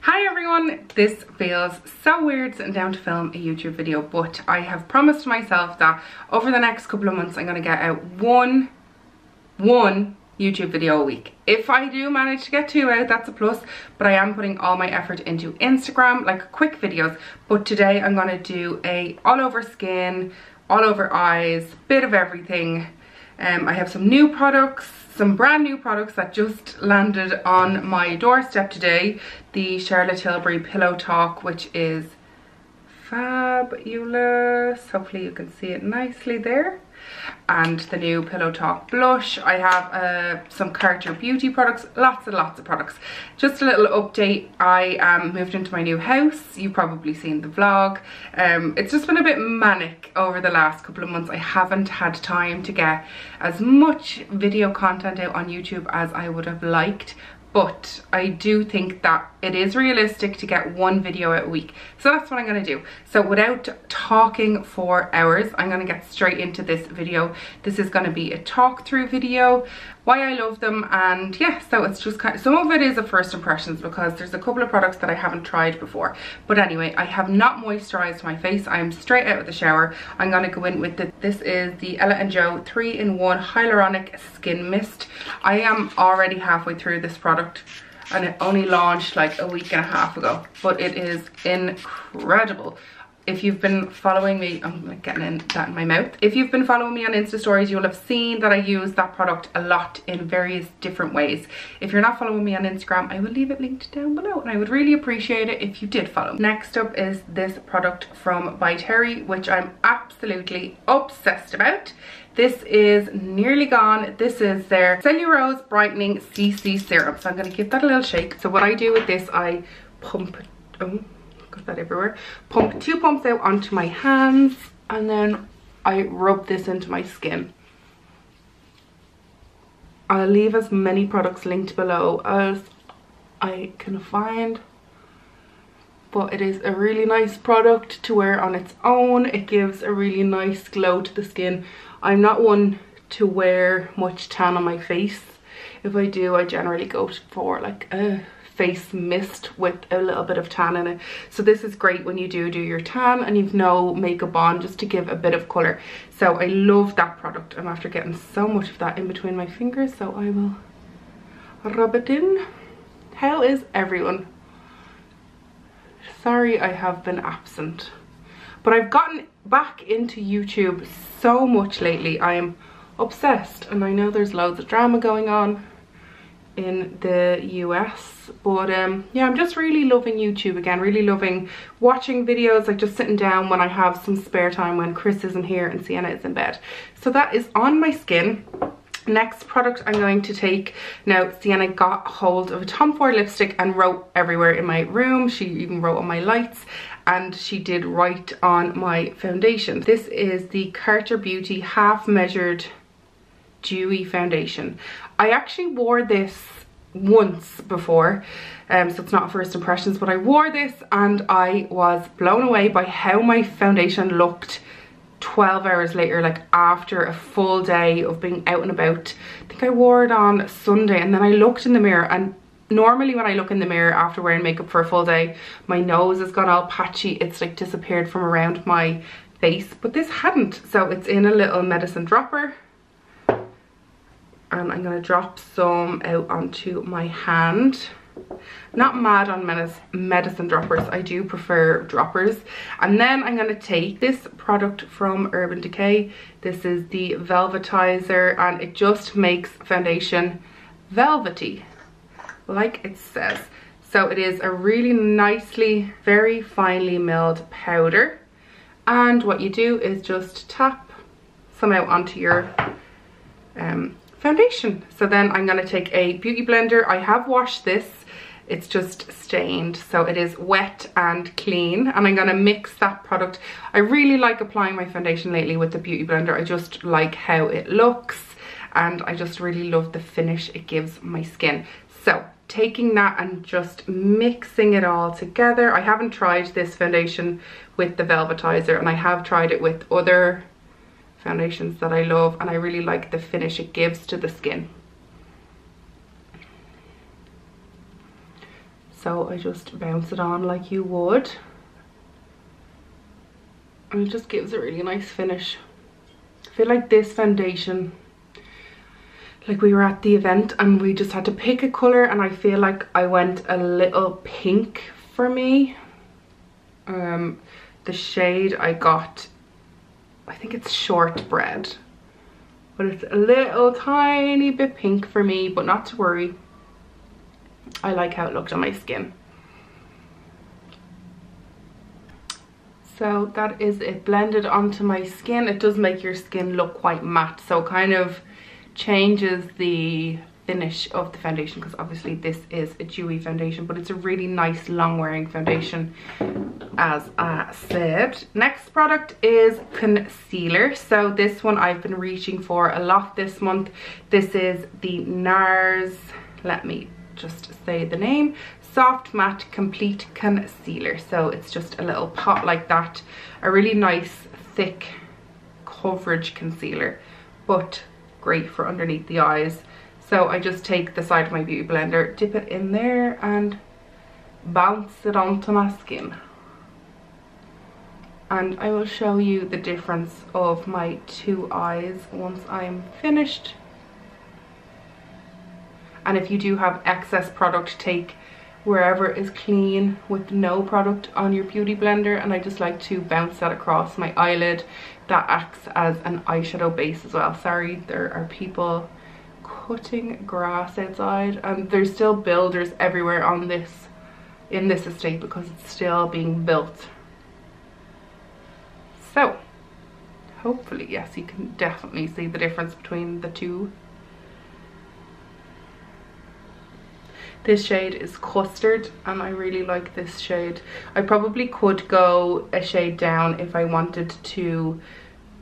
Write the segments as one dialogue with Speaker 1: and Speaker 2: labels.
Speaker 1: Hi everyone, this feels so weird sitting down to film a YouTube video, but I have promised myself that over the next couple of months I'm going to get out one YouTube video a week. If I do manage to get 2 out, that's a plus, but I am putting all my effort into Instagram, like quick videos. But today I'm going to do a all over skin, all over eyes, bit of everything. I have some new products, some brand new products that just landed on my doorstep today. The Charlotte Tilbury Pillow Talk, which is fabulous. Hopefully you can see it nicely there. And the new Pillow Talk blush. I have some Carter Beauty products, lots and lots of products. Just a little update, I moved into my new house. You've probably seen the vlog. It's just been a bit manic over the last couple of months. I haven't had time to get as much video content out on YouTube as I would have liked, but I do think that it is realistic to get one video out a week. So that's what I'm going to do. So without talking for hours, I'm going to get straight into this video. This is going to be a talk through video, why I love them, and yeah, so it's just kind of, some of it is a first impressions because there's a couple of products that I haven't tried before. But anyway, I have not moisturized my face. I'm straight out of the shower. I'm going to go in with this is the Ella & Joe 3-in-1 Hyaluronic Skin Mist. I am already halfway through this product, and it only launched like a week and a half ago, but it is incredible. If you've been following me, I'm like getting that in my mouth. If you've been following me on Insta stories, you'll have seen that I use that product a lot in various different ways. If you're not following me on Instagram, I will leave it linked down below, and I would really appreciate it if you did follow me. Next up is this product from By Terry, which I'm absolutely obsessed about. This is nearly gone. This is their Cellulose Brightening CC Serum. So I'm going to give that a little shake. So what I do with this, I pump, oh, got that everywhere. Pump 2 pumps out onto my hands, and then I rub this into my skin. I'll leave as many products linked below as I can find. But it is a really nice product to wear on its own. It gives a really nice glow to the skin. I'm not one to wear much tan on my face. If I do, I generally go for like a face mist with a little bit of tan in it. So this is great when you do your tan and you've no makeup on, just to give a bit of colour. So I love that product. I'm after getting so much of that in between my fingers, so I will rub it in. How is everyone? Sorry I have been absent, but I've gotten back into YouTube so much lately. I am obsessed, and I know there's loads of drama going on in the US, but yeah, I'm just really loving YouTube again, really loving watching videos, like just sitting down when I have some spare time when Chris isn't here and Sienna is in bed. So that is on my skin. Next product I'm going to take, now Sienna got hold of a Tom Ford lipstick and wrote everywhere in my room. She even wrote on my lights, and she did write on my foundation. This is the Carter Beauty Half Measured Dewy Foundation. I actually wore this once before, so it's not first impressions, but I wore this and I was blown away by how my foundation looked 12 hours later, like after a full day of being out and about. I think I wore it on Sunday, and then I looked in the mirror, and normally when I look in the mirror after wearing makeup for a full day, my nose has gone all patchy. It's like disappeared from around my face, but this hadn't. So it's in a little medicine dropper, and I'm going to drop some out onto my hand. Not mad on medicine droppers, I do prefer droppers. And then I'm going to take this product from Urban Decay. This is the Velvetizer, and it just makes foundation velvety, like it says. So it is a really nicely, very finely milled powder, and what you do is just tap some out onto your foundation. So then I'm going to take a beauty blender. I have washed this, it's just stained, so it is wet and clean, and I'm going to mix that product. I really like applying my foundation lately with the beauty blender. I just like how it looks, and I just really love the finish it gives my skin. So taking that and just mixing it all together. I haven't tried this foundation with the Velvetizer, and I have tried it with other foundations that I love, and I really like the finish it gives to the skin. So I just bounce it on like you would. And it just gives a really nice finish. I feel like this foundation, like we were at the event and we just had to pick a colour, and I feel like I went a little pink for me. The shade I got, I think it's Shortbread, but it's a little tiny bit pink for me, but not to worry. I like how it looked on my skin. So that is it blended onto my skin. It does make your skin look quite matte, so it kind of changes the finish of the foundation, because obviously this is a dewy foundation, but it's a really nice long wearing foundation, as I said. Next product is concealer. So this one I've been reaching for a lot this month. This is the NARS, let me just say the name, Soft Matte Complete Concealer. So it's just a little pot like that, a really nice thick coverage concealer, but great for underneath the eyes. So I just take the side of my beauty blender, dip it in there and bounce it onto my skin. And I will show you the difference of my two eyes once I'm finished. And if you do have excess product, take wherever is clean with no product on your beauty blender, and I just like to bounce that across my eyelid. That acts as an eyeshadow base as well. Sorry, there are people cutting grass outside, and there's still builders everywhere on this, in this estate, because it's still being built. So hopefully, yes, you can definitely see the difference between the two. This shade is Custard, and I really like this shade. I probably could go a shade down if I wanted to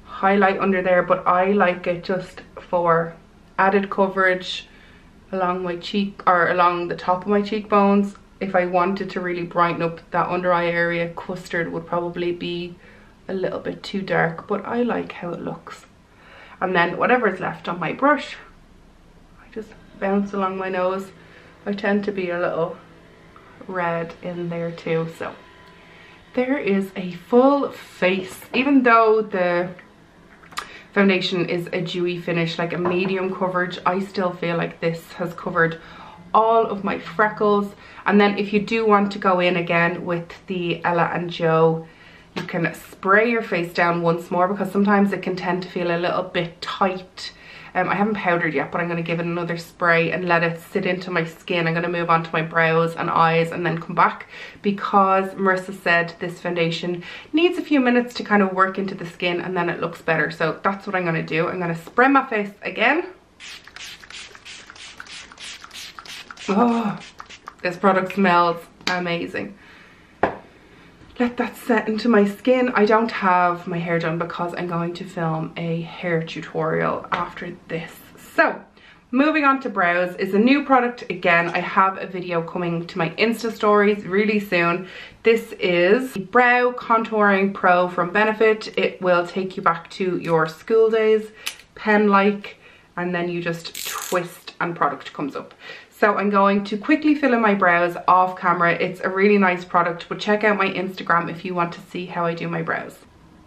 Speaker 1: highlight under there, but I like it just for added coverage along my cheek, or along the top of my cheekbones. If I wanted to really brighten up that under eye area, Custard would probably be a little bit too dark, but I like how it looks. And then whatever is left on my brush, I just bounce along my nose. I tend to be a little red in there too. So there is a full face. Even though the foundation is a dewy finish, like a medium coverage, I still feel like this has covered all of my freckles. And then if you do want to go in again with the Ella and Joe, you can spray your face down once more, because sometimes it can tend to feel a little bit tight. I haven't powdered yet, but I'm going to give it another spray and let it sit into my skin. I'm going to move on to my brows and eyes and then come back, because Marissa said this foundation needs a few minutes to kind of work into the skin and then it looks better. So that's what I'm going to do. I'm going to spray my face again. Oh, this product smells amazing. Let that set into my skin. I don't have my hair done because I'm going to film a hair tutorial after this. So moving on to brows is a new product. Again, I have a video coming to my Insta stories really soon. This is the Brow Contouring Pro from Benefit. It will take you back to your school days, pen-like, and then you just twist and product comes up. So I'm going to quickly fill in my brows off camera. It's a really nice product, but check out my Instagram if you want to see how I do my brows.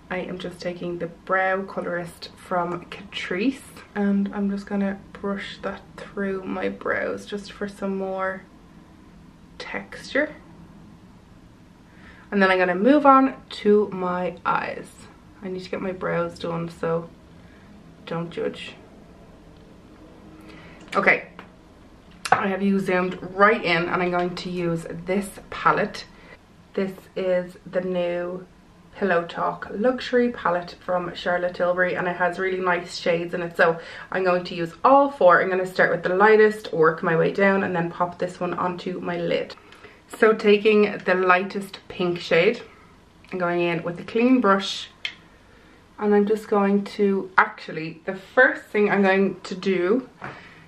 Speaker 1: I am just taking the Brow Colorist from Catrice, and I'm just gonna brush that through my brows just for some more texture. And then I'm gonna move on to my eyes. I need to get my brows done, so don't judge. Okay. I have you zoomed right in, and I'm going to use this palette. This is the new Pillow Talk Luxury palette from Charlotte Tilbury, and it has really nice shades in it. So I'm going to use all four. I'm going to start with the lightest, work my way down, and then pop this one onto my lid. So taking the lightest pink shade, I'm going in with a clean brush, and I'm just going to, actually, the first thing I'm going to do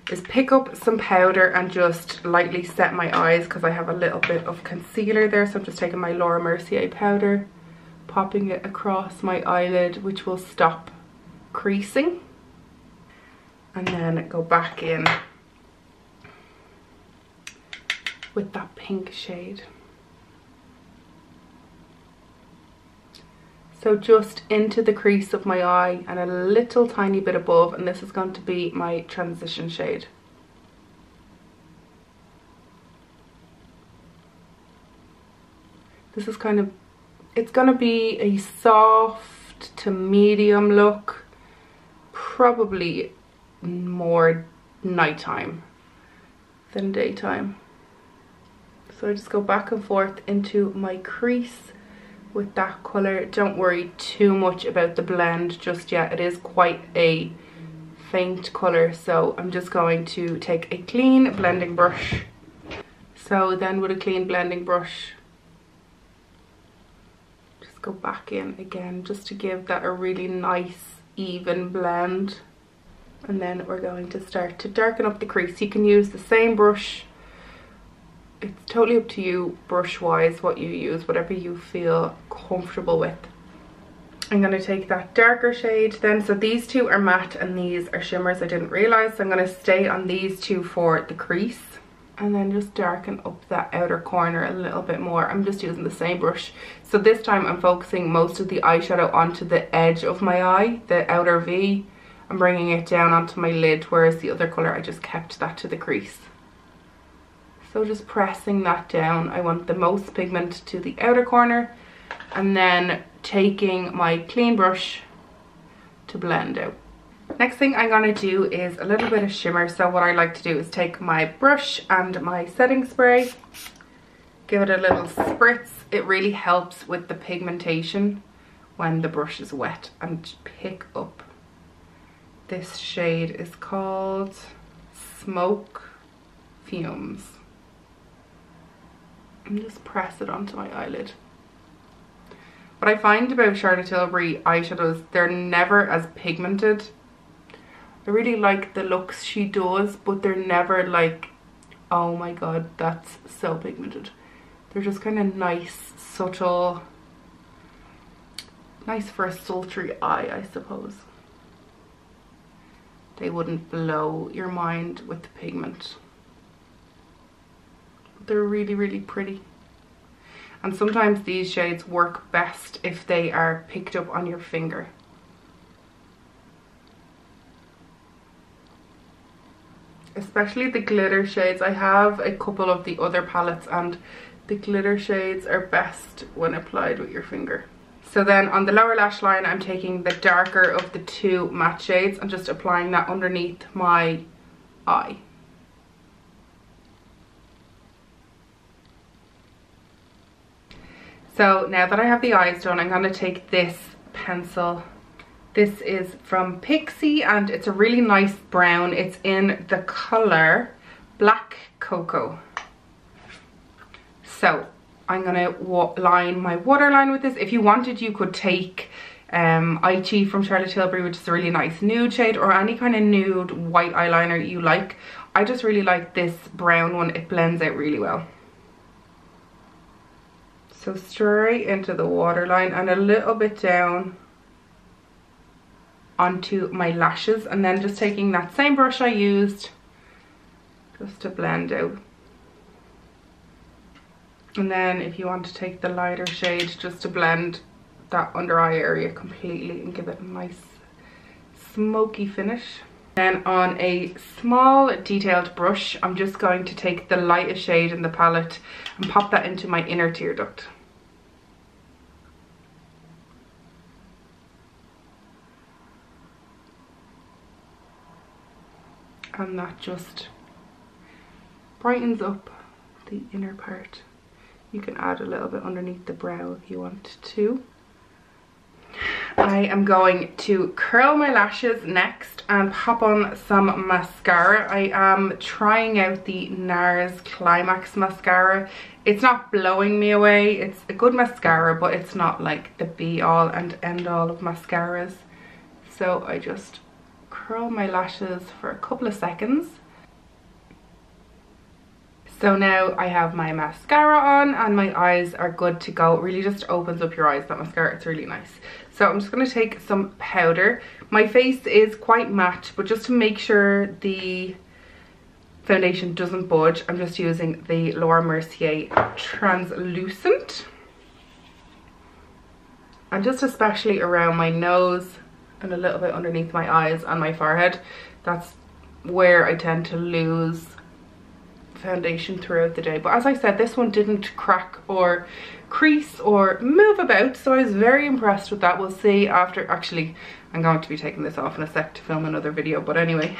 Speaker 1: is pick up some powder and just lightly set my eyes, because I have a little bit of concealer there. So I'm just taking my Laura Mercier powder, popping it across my eyelid, which will stop creasing, and then go back in with that pink shade. So just into the crease of my eye and a little tiny bit above, and this is going to be my transition shade. This is kind of, it's going to be a soft to medium look, probably more nighttime than daytime. So I just go back and forth into my crease with that colour. Don't worry too much about the blend just yet. It is quite a faint colour, so I'm just going to take a clean blending brush. So then with a clean blending brush, just go back in again just to give that a really nice even blend. And then we're going to start to darken up the crease. You can use the same brush. It's totally up to you brush wise what you use, whatever you feel comfortable with. I'm going to take that darker shade then. So these two are matte and these are shimmers. I didn't realise. So I'm going to stay on these two for the crease. And then just darken up that outer corner a little bit more. I'm just using the same brush. So this time I'm focusing most of the eyeshadow onto the edge of my eye, the outer V. I'm bringing it down onto my lid, whereas the other colour I just kept that to the crease. So just pressing that down. I want the most pigment to the outer corner, and then taking my clean brush to blend out. Next thing I'm going to do is a little bit of shimmer. So what I like to do is take my brush and my setting spray, give it a little spritz. It really helps with the pigmentation when the brush is wet, and pick up. This shade is called Smoke Fumes. And just press it onto my eyelid. What I find about Charlotte Tilbury eyeshadows, they're never as pigmented. I really like the looks she does, but they're never like, oh my god, that's so pigmented. They're just kind of nice, subtle, nice for a sultry eye, I suppose. They wouldn't blow your mind with the pigment. They're really, really pretty. And sometimes these shades work best if they are picked up on your finger. Especially the glitter shades. I have a couple of the other palettes and the glitter shades are best when applied with your finger. So then on the lower lash line, I'm taking the darker of the two matte shades and just applying that underneath my eye. So now that I have the eyes done, I'm going to take this pencil. This is from Pixie and it's a really nice brown. It's in the colour Black Cocoa. So I'm going to line my waterline with this. If you wanted, you could take Eyeshadow from Charlotte Tilbury, which is a really nice nude shade, or any kind of nude white eyeliner you like. I just really like this brown one. It blends out really well. So straight into the waterline and a little bit down onto my lashes, and then just taking that same brush I used just to blend out. And then if you want to take the lighter shade just to blend that under eye area completely and give it a nice smoky finish. Then on a small detailed brush, I'm just going to take the lightest shade in the palette and pop that into my inner tear duct. And that just brightens up the inner part. You can add a little bit underneath the brow if you want to. I am going to curl my lashes next and pop on some mascara. I am trying out the NARS Climax mascara. It's not blowing me away. It's a good mascara, but it's not like the be all and end all of mascaras. So I just curl my lashes for a couple of seconds. So now I have my mascara on and my eyes are good to go. It really just opens up your eyes, that mascara. It's really nice. So I'm just going to take some powder. My face is quite matte, but just to make sure the foundation doesn't budge. I'm just using the Laura Mercier Translucent. And just especially around my nose and a little bit underneath my eyes and my forehead. That's where I tend to lose foundation throughout the day. But as I said, this one didn't crack or crease or move about, so I was very impressed with that. We'll see after. Actually, I'm going to be taking this off in a sec to film another video, but anyway.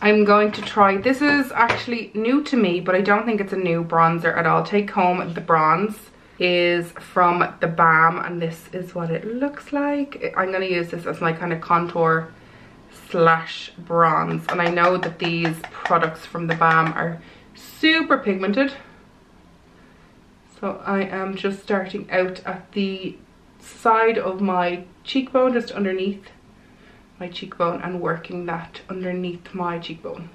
Speaker 1: I'm going to try, this is actually new to me, but I don't think it's a new bronzer at all. Take Home the Bronze is from the Balm, and this is what it looks like. I'm going to use this as my kind of contour slash bronze, and I know that these products from the Balm are super pigmented, so I am just starting out at the side of my cheekbone, just underneath my cheekbone, and working that underneath my cheekbone,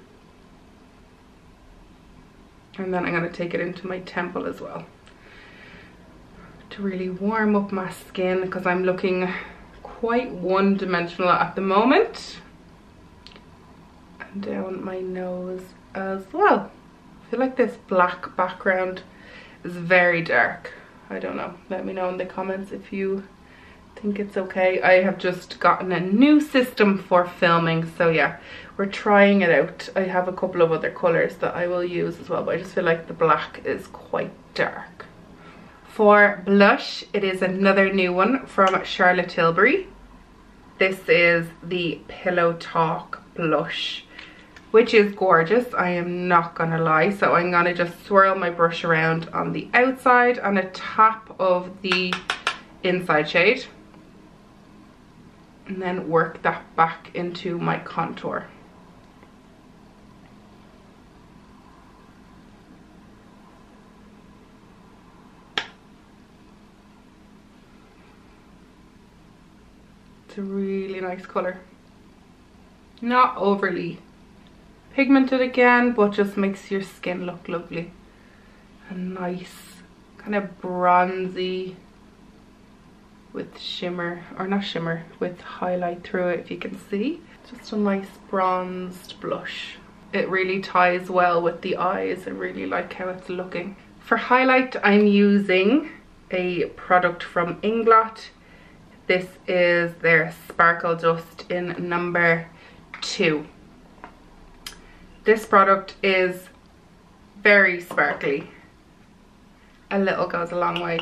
Speaker 1: and then I'm going to take it into my temple as well to really warm up my skin, because I'm looking quite one-dimensional at the moment. And down my nose as well. I feel like this black background is very dark. I don't know, let me know in the comments if you think it's okay. I have just gotten a new system for filming, so yeah, we're trying it out. I have a couple of other colors that I will use as well, but I just feel like the black is quite dark. For blush, it is another new one from Charlotte Tilbury. This is the Pillow Talk blush, which is gorgeous, I am not gonna lie. So I'm gonna just swirl my brush around on the outside and a tap of the inside shade, and then work that back into my contour. It's a really nice color. Not overly pigmented again, but just makes your skin look lovely and nice, kind of bronzy with shimmer, or not shimmer, with highlight through it, if you can see. Just a nice bronzed blush. It really ties well with the eyes. I really like how it's looking. For highlight, I'm using a product from Inglot. This is their Sparkle Dust in number 2. This product is very sparkly. A little goes a long way.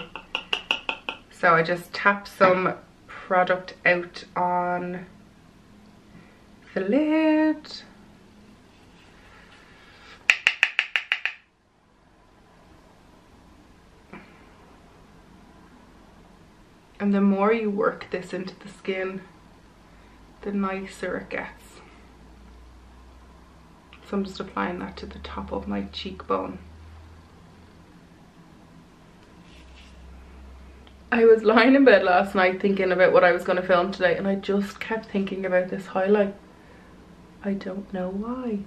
Speaker 1: So I just tap some product out on the lid. And the more you work this into the skin, the nicer it gets. So I'm just applying that to the top of my cheekbone. I was lying in bed last night thinking about what I was going to film today, and I just kept thinking about this highlight. I don't know why.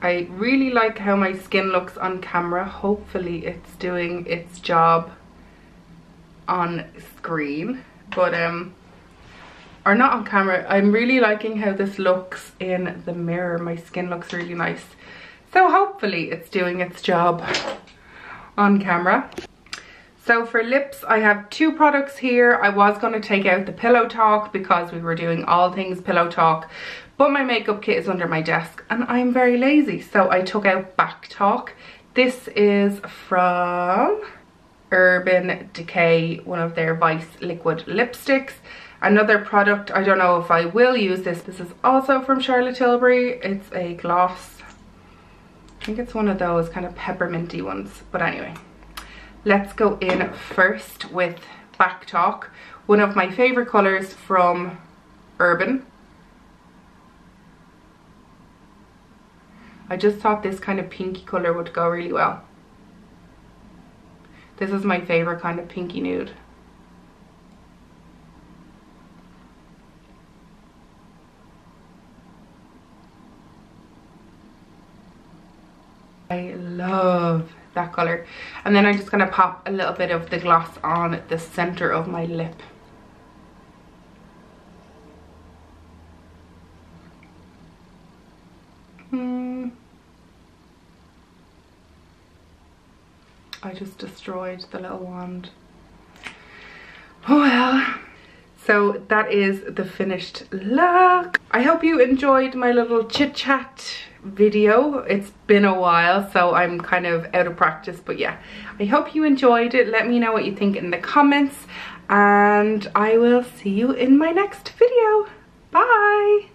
Speaker 1: I really like how my skin looks on camera. Hopefully it's doing its job on screen, but or not on camera. I'm really liking how this looks in the mirror. My skin looks really nice, so hopefully it's doing its job on camera. So for lips, I have 2 products here. I was going to take out the Pillow Talk because we were doing all things Pillow Talk, but my makeup kit is under my desk and I'm very lazy, so I took out Back Talk. This is from Urban Decay, one of their Vice liquid lipsticks. Another product, I don't know if I will use this. This is also from Charlotte Tilbury. It's a gloss. I think it's one of those kind of pepperminty ones, but anyway. Let's go in first with Back Talk, one of my favorite colors from Urban. I just thought this kind of pinky color would go really well. This is my favorite kind of pinky nude. I love that color. And then I'm just going to pop a little bit of the gloss on the center of my lip. I just destroyed the little wand. Oh well. So that is the finished look. I hope you enjoyed my little chit chat video. It's been a while, so I'm kind of out of practice, but yeah, I hope you enjoyed it. Let me know what you think in the comments, and I will see you in my next video. Bye.